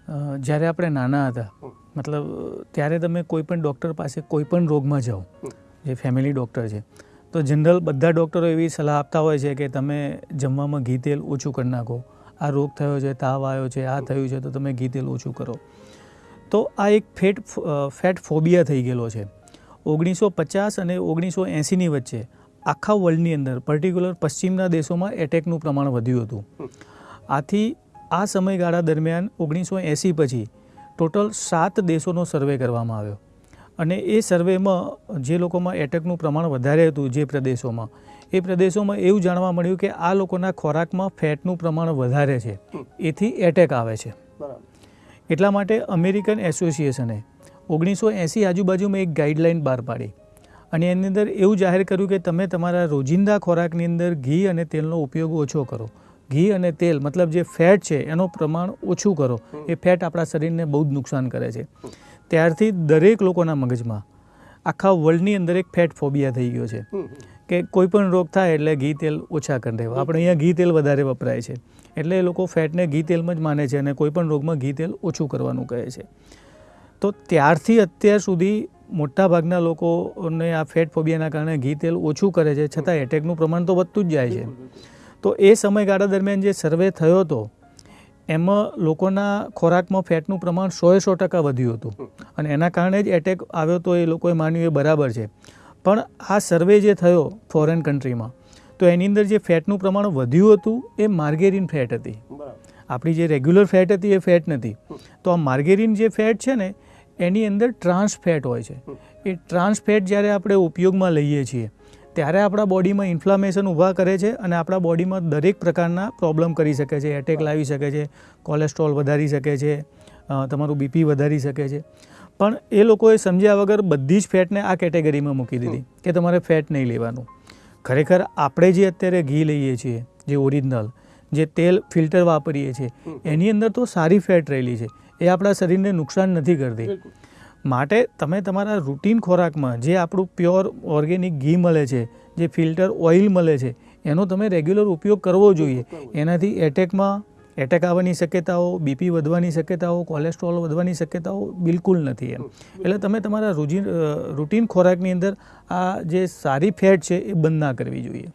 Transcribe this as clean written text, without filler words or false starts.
જ્યારે આપણે નાના હતા મતલબ ત્યારે તમે કોઈ પણ ડૉક્ટર પાસે કોઈ પણ રોગમાં જાઓ, જે ફેમિલી ડૉક્ટર છે, તો જનરલ બધા ડૉક્ટરો એવી સલાહ આપતા હોય છે કે તમે જમવામાં ઘી તેલ ઓછું કરી નાખો, આ રોગ થયો છે, તાવ આવ્યો છે, આ થયું છે, તો તમે ઘી તેલ ઓછું કરો. તો આ એક ફેટ ફોબિયા થઈ ગયેલો છે. 1950 અને 1980ની વચ્ચે આખા વર્લ્ડની અંદર પર્ટિક્યુલર પશ્ચિમના દેશોમાં એટેકનું પ્રમાણ વધ્યું હતું. આથી આ સમયગાળા દરમિયાન 1980 પછી ટોટલ 7 દેશોનો સર્વે કરવામાં આવ્યો અને એ સર્વેમાં જે લોકોમાં એટેકનું પ્રમાણ વધારે હતું જે પ્રદેશોમાં, એ પ્રદેશોમાં એવું જાણવા મળ્યું કે આ લોકોના ખોરાકમાં ફેટનું પ્રમાણ વધારે છે, એથી એટેક આવે છે. એટલા માટે અમેરિકન એસોસિએશને 1980 આજુબાજુમાં એક ગાઈડલાઇન બહાર પાડી અને એની અંદર એવું જાહેર કર્યું કે તમે તમારા રોજિંદા ખોરાકની અંદર ઘી અને તેલનો ઉપયોગ ઓછો કરો. ઘી અને તેલ મતલબ જે ફેટ છે એનું પ્રમાણ ઓછું કરો. એ ફેટ આપણા શરીરને બહુ જ નુકસાન કરે છે. ત્યારથી દરેક લોકોના મગજમાં આખા વર્લ્ડની અંદર એક ફેટ ફોબિયા થઈ ગયો છે કે કોઈ પણ રોગ થાય એટલે ઘી તેલ ઓછા કરી દેવા. આપણે અહીંયા ઘી તેલ વધારે વપરાય છે એટલે એ લોકો ફેટને ઘી તેલમાં જ માને છે અને કોઈ પણ રોગમાં ઘી તેલ ઓછું કરવાનું કહે છે. તો ત્યારથી અત્યાર સુધી મોટાભાગના લોકોને આ ફેટ ફોબિયાના કારણે ઘી તેલ ઓછું કરે છે, છતાં એટેકનું પ્રમાણ તો વધતું જ જાય છે. તો એ સમયગાળા દરમિયાન જે સર્વે થયો હતો એમાં લોકોના ખોરાકમાં ફેટનું પ્રમાણ 100% વધ્યું હતું અને એના કારણે જ એટેક આવ્યો તો એ લોકોએ માન્યું એ બરાબર છે. પણ આ સર્વે જે થયો ફોરેન કન્ટ્રીમાં, તો એની અંદર જે ફેટનું પ્રમાણ વધ્યું હતું એ માર્ગેરિન ફેટ હતી. આપણી જે રેગ્યુલર ફેટ હતી એ ફેટ નથી. તો આ માર્ગેરિન જે ફેટ છે ને એની અંદર ટ્રાન્સ ફેટ હોય છે. એ ટ્રાન્સ ફેટ જ્યારે આપણે ઉપયોગમાં લઈએ છીએ ત્યારે આપણા બોડીમાં ઇન્ફ્લામેશન ઊભા કરે છે અને આપણા બોડીમાં દરેક પ્રકારના પ્રોબ્લેમ કરી શકે છે. એટેક લાવી શકે છે, કોલેસ્ટ્રોલ વધારી શકે છે, તમારું બીપી વધારી શકે છે. પણ એ લોકોએ સમજ્યા વગર બધી જ ફેટને આ કેટેગરીમાં મૂકી દીધી કે તમારે ફેટ નહીં લેવાનું. ખરેખર આપણે જે અત્યારે ઘી લઈએ છીએ, જે ઓરિજિનલ, જે તેલ ફિલ્ટર વાપરીએ છીએ, એની અંદર તો સારી ફેટ રહેલી છે. એ આપણા શરીરને નુકસાન નથી કરતી. માટે તમે તમારા રૂટીન ખોરાકમાં જે આપણું પ્યોર ઓર્ગેનિક ઘી મળે છે, જે ફિલ્ટર ઓઇલ મળે છે, એનો તમે રેગ્યુલર ઉપયોગ કરવો જોઈએ. એનાથી એટેક આવવાની શક્યતાઓ, બીપી વધવાની શક્યતાઓ, કોલેસ્ટ્રોલ વધવાની શક્યતાઓ બિલકુલ નથી એમ. એટલે તમે તમારા રૂટીન ખોરાકની અંદર આ જે સારી ફેટ છે એ બંધ ના કરવી જોઈએ.